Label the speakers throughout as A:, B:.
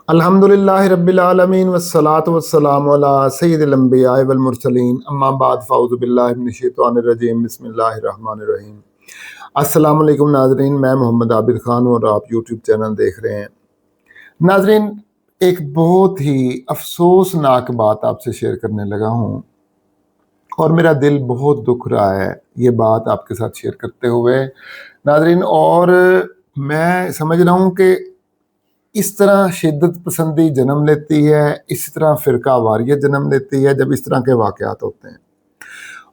A: अल्हम्दुलिल्लाह रब्बिल आलमीन वस्सलातु वस्सलामु अला सय्यिदिल अंबिया वल मुरसलीन अम्मा बाद फ़अऊज़ु बिल्लाहि मिनश शैतानिर रजीम बिस्मिल्लाहिर रहमानिर रहीम। अस्सलामु अलैकुम नाज़रीन, मैं मोहम्मद आबिद ख़ान हूँ और आप यूट्यूब चैनल देख रहे हैं। नाज़रीन, एक बहुत ही अफसोसनाक बात आपसे शेयर करने लगा हूँ और मेरा दिल बहुत दुख रहा है ये बात आपके साथ शेयर करते हुए नाज़रीन। और मैं समझ रहा हूँ कि इस तरह शिद्दत पसंदी जन्म लेती है, इसी तरह फ़िरका वारियत जन्म लेती है जब इस तरह के वाक़यात होते हैं।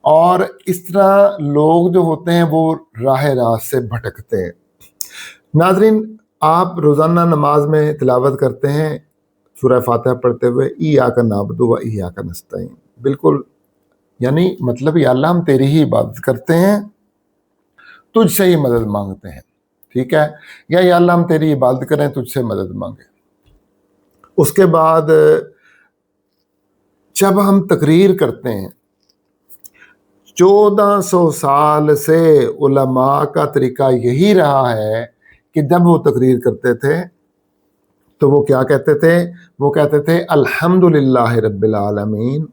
A: और इस तरह लोग जो होते हैं वो राह रास्त से भटकते हैं। नाज़रीन, आप रोज़ाना नमाज में तिलावत करते हैं सूरह फातिहा पढ़ते हुए, इय्याका नअबुदु व इय्याका नस्तईन। बिल्कुल, यानी मतलब या अल्लाह हम तेरी ही इबादत करते हैं, तुझसे ही मदद मांगते हैं, ठीक है, या अल्लाह हम तेरी इबादत करें, तुझसे मदद मांगे। उसके बाद जब हम तकरीर करते हैं, 1400 साल से उलमा का तरीका यही रहा है कि जब वो तकरीर करते थे तो वो क्या कहते थे? वो कहते थे अल्हम्दुलिल्लाहि रब्बिल आलमीन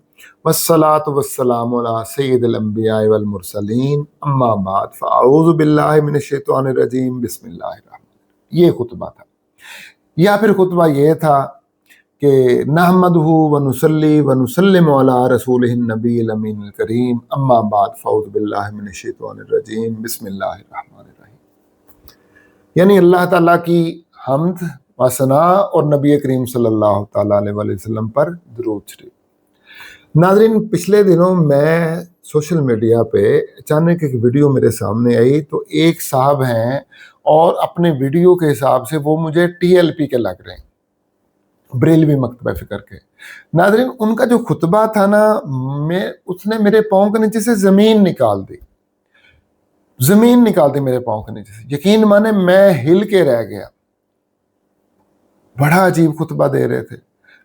A: वस्सलातु वस्सलामु अला सय्यिदिल अंबिया वल मुरसलीन अम्मा बाद फ़अऊज़ु बिल्लाहि मिनश शैतानिर रजीम बिस्मिल्लाहिर रहमानिर रहीम। ये खुतबा था। या फिर खुतबा ये था कि नहमदुहु व नुसल्ली व नुसल्लिमु अला रसूलिहिन नबील अमीनिल करीम अम्मा बाद फ़अऊज़ु बिल्लाहि मिनश शैतानिर रजीम बिस्मिल्लाहिर रहमानिर रहीम। यानी अल्लाह ताला की हम्द व सना और नबी करीम सल्लल्लाहु तआला अलैहि वसल्लम पर दुरूद शरीफ। नाज़रीन, पिछले दिनों मैं सोशल मीडिया पे अचानक एक वीडियो मेरे सामने आई, तो एक साहब हैं और अपने वीडियो के हिसाब से वो मुझे TLP के लग रहे हैं, बरेलवी मकतबा फ़िक्र के। नाज़रीन, उनका जो खुतबा था ना, उसने मेरे पाँव के नीचे से ज़मीन निकाल दी मेरे पाँव के नीचे से। यकीन माने मैं हिल के रह गया। बड़ा अजीब खुतबा दे रहे थे,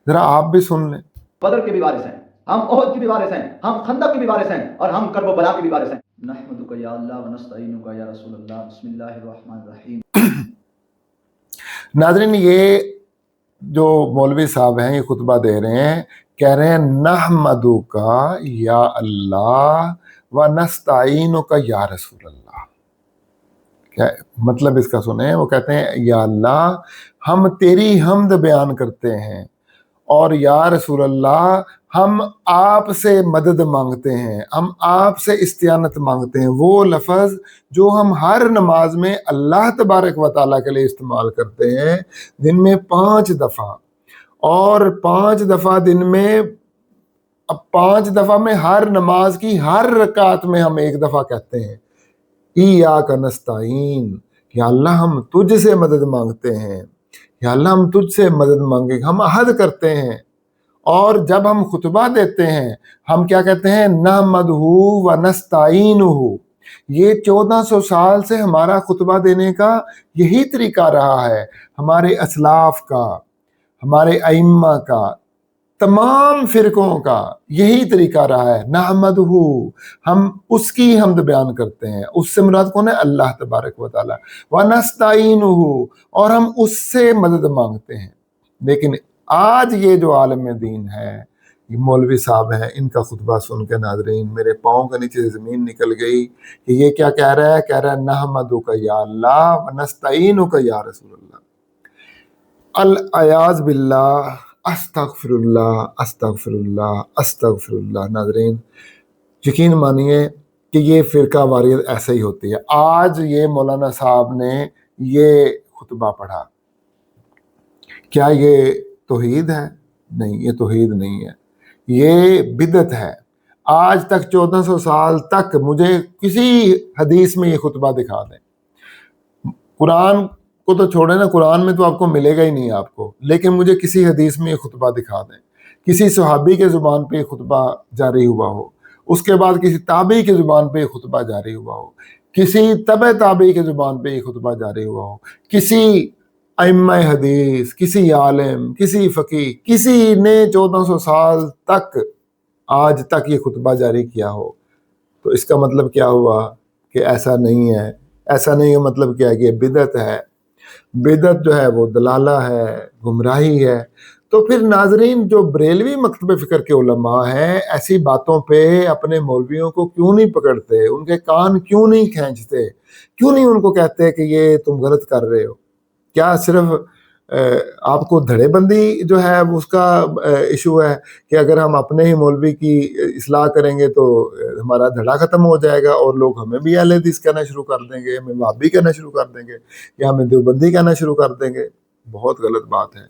A: जरा आप भी सुन लें।
B: बदर के भी वारिस हैं, हम ओहद के भी वारिस हैं, हम खंदक के भी वारिस हैं और हम करबला के भी वारिस हैं। नहमदुका या अल्लाह व नस्तईनुका या रसूल अल्लाह बिस्मिल्लाहिर रहमानिर रहीम।
A: नाज़रीन, ये जो मौलवी साहब हैं ये खुतबा दे रहे हैं, कह रहे हैं नहमदुका या अल्लाह व नस्तईनुका या रसूल अल्लाह। क्या मतलब इसका सुने? वो कहते हैं या अल्लाह हम तेरी हम्द बयान करते हैं और या रसूल अल्लाह हम आपसे मदद मांगते हैं, हम आपसे इस्तियानत मांगते हैं। वो लफ्ज़ जो हम हर नमाज में अल्लाह तबारक व तआला के लिए इस्तेमाल करते हैं, दिन में 5 दफ़ा, और 5 दफ़ा दिन में, अब 5 दफ़ा में हर नमाज की हर रकात में हम 1 दफ़ा कहते हैं इय्याका नस्तईन, या अल्लाह हम तुझसे मदद मांगते हैं, या अल्लाह हम तुझसे मदद मांगे, हम अहद करते हैं। और जब हम खुतबा देते हैं हम क्या कहते हैं? नहमदुहु व नस्तईनुहु। ये 1400 साल से हमारा खुतबा देने का यही तरीका रहा है, हमारे असलाफ का, हमारे अइम्मा का, तमाम फ़िरकों का यही तरीका रहा है। नहमदुहु, हम उसकी हम्द बयान करते हैं। उससे मुराद कौन है? अल्लाह तबारक व तआला। व नस्तईनुहु, और हम उससे मदद मांगते हैं। लेकिन आज ये जो आलिम दीन है, ये मौलवी साहब हैं, इनका खुतबा सुन के नाज़रीन मेरे पाँव के नीचे से ज़मीन निकल गई कि ये क्या कह रहा है? कह रहा है नहमदुका या अल्लाह व नस्तईनुका या रसूल अल्लाह। अल अयाज़ बिल्लाह, अस्तगफिरुल्लाह अस्तगफिरुल्लाह अस्तगफिरुल्लाह। नाज़रीन, यकीन मानिए कि ये फ़िरका वारियत ऐसे ही होती है। आज ये मौलाना साहब ने ये खुतबा पढ़ा, क्या ये तौहीद है? नहीं, ये तौहीद नहीं है, ये बिदअत है। आज तक 1400 साल तक मुझे किसी हदीस में ये खुतबा दिखा दें। कुरान को तो छोड़े ना, कुरान में तो आपको मिलेगा ही नहीं आपको, लेकिन मुझे किसी हदीस में ये खुतबा दिखा दें, किसी सहाबी के ज़ुबान पे ये खुतबा जारी हुआ हो, उसके बाद किसी ताबी के ज़ुबान पे ये खुतबा जारी हुआ हो, किसी तबे ताबी के ज़ुबान पे ये खुतबा जारी हुआ हो, किसी अइम्मा हदीस, किसी आलिम, किसी फ़कीह, किसी ने 1400 साल तक आज तक ये खुतबा जारी किया हो। तो इसका मतलब क्या हुआ कि ऐसा नहीं है। ऐसा नहीं है मतलब क्या है कि बिदअत है। बिदअत जो है वो दलाला है, گمراہی ہے۔ تو پھر ناظرین جو بریلوی مکتب فکر کے علماء ہیں ایسی باتوں پہ اپنے مولویوں کو کیوں نہیں پکڑتے، ان کے کان کیوں نہیں کھینچتے، کیوں نہیں ان کو کہتے کہ یہ تم غلط کر رہے ہو؟ کیا صرف آپ کو دھڑے بندی جو ہے اس کا ایشو ہے کہ اگر ہم اپنے ہی مولوی کی اصلاح کریں گے تو ہمارا دھڑا ختم ہو جائے گا اور لوگ ہمیں بھی اہل حدیث کہنا شروع کر دیں گے، ہمیں وہابی کہنا شروع کر دیں گے یا ہمیں دیوبندی کہنا شروع کر دیں گے؟ بہت غلط بات ہے،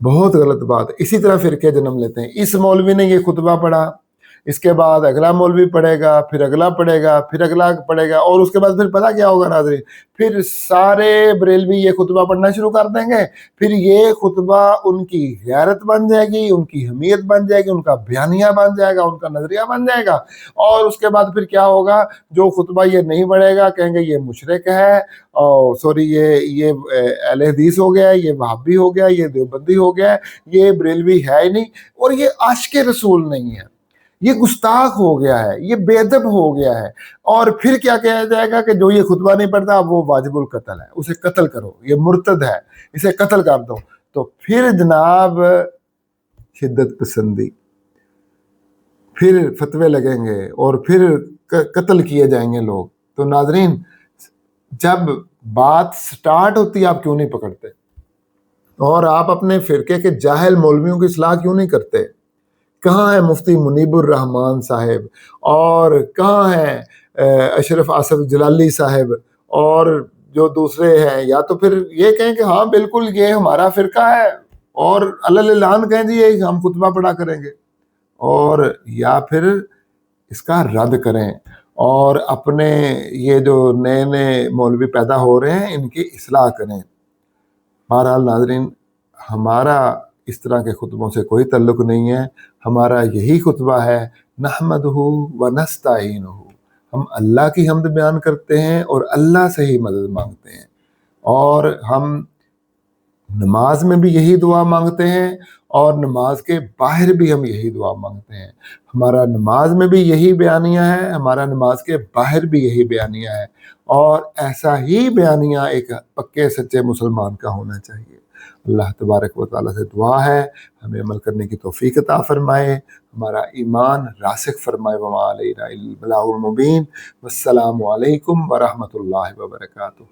A: بہت غلط بات ہے۔ اسی طرح فرقے جنم لیتے ہیں۔ اس مولوی نے یہ خطبہ پڑھا، اس کے بعد اگلا مولوی پڑھے گا، پھر اگلا پڑھے گا، پھر اگلا پڑھے گا، اور اس کے بعد پھر پتہ کیا ہوگا ناظرین، پھر سارے بریلوی یہ خطبہ پڑھنا شروع کر دیں گے۔ پھر یہ خطبہ ان کی غیرت بن جائے گی، ان کی حمیت بن جائے گی، ان کا بیانیہ بن جائے گا، ان کا نظریہ بن جائے گا۔ اور اس کے بعد پھر کیا ہوگا، جو خطبہ یہ نہیں پڑھے گا کہیں گے یہ مشرک ہے، اور سوری یہ اہل حدیث ہو گیا، یہ وہابی ہو گیا، یہ دیوبندی ہو گیا، یہ بریلوی ہے ہی نہیں، اور یہ عاشق رسول نہیں ہے، یہ گستاخ ہو گیا ہے، یہ بے ادب ہو گیا ہے۔ اور پھر کیا کہا جائے گا کہ جو یہ خطبہ نہیں پڑھتا وہ واجب القتل ہے، اسے قتل کرو، یہ مرتد ہے، اسے قتل کر دو۔ تو پھر جناب شدت پسندی، پھر فتوے لگیں گے اور پھر قتل کیے جائیں گے لوگ۔ تو ناظرین جب بات سٹارٹ ہوتی آپ کیوں نہیں پکڑتے؟ اور آپ اپنے فرقے کے جاہل مولویوں کی اصلاح کیوں نہیں کرتے؟ کہاں ہے مفتی منیب الرحمان صاحب، اور کہاں ہے اشرف آصف جلالی صاحب، اور جو دوسرے ہیں؟ یا تو پھر یہ کہیں کہ ہاں بالکل یہ ہمارا فرقہ ہے، اور علل اعلان کہیں جی یہ ہم خطبہ پڑھا کریں گے، اور یا پھر اس کا رد کریں اور اپنے یہ جو نئے نئے مولوی پیدا ہو رہے ہیں ان کی اصلاح کریں۔ بہرحال ناظرین ہمارا اس طرح کے خطبوں سے کوئی تعلق نہیں ہے، ہمارا یہی خطبہ ہے نحمدہ و نستعینہ، ہم اللہ کی حمد بیان کرتے ہیں اور اللہ سے ہی مدد مانگتے ہیں، اور ہم نماز میں بھی یہی دعا مانگتے ہیں اور نماز کے باہر بھی ہم یہی دعا مانگتے ہیں۔ ہمارا نماز میں بھی یہی بیانیہ ہے، ہمارا نماز کے باہر بھی یہی بیانیہ ہے، اور ایسا ہی بیانیہ ایک پکے سچے مسلمان کا ہونا چاہیے۔ اللہ تبارک و تعالیٰ سے دعا ہے ہمیں عمل کرنے کی توفیق عطا فرمائے، ہمارا ایمان راسخ فرمائے۔ وما علینا الا البلاغ المبین۔ والسلام علیکم ورحمۃ اللہ وبرکاتہ۔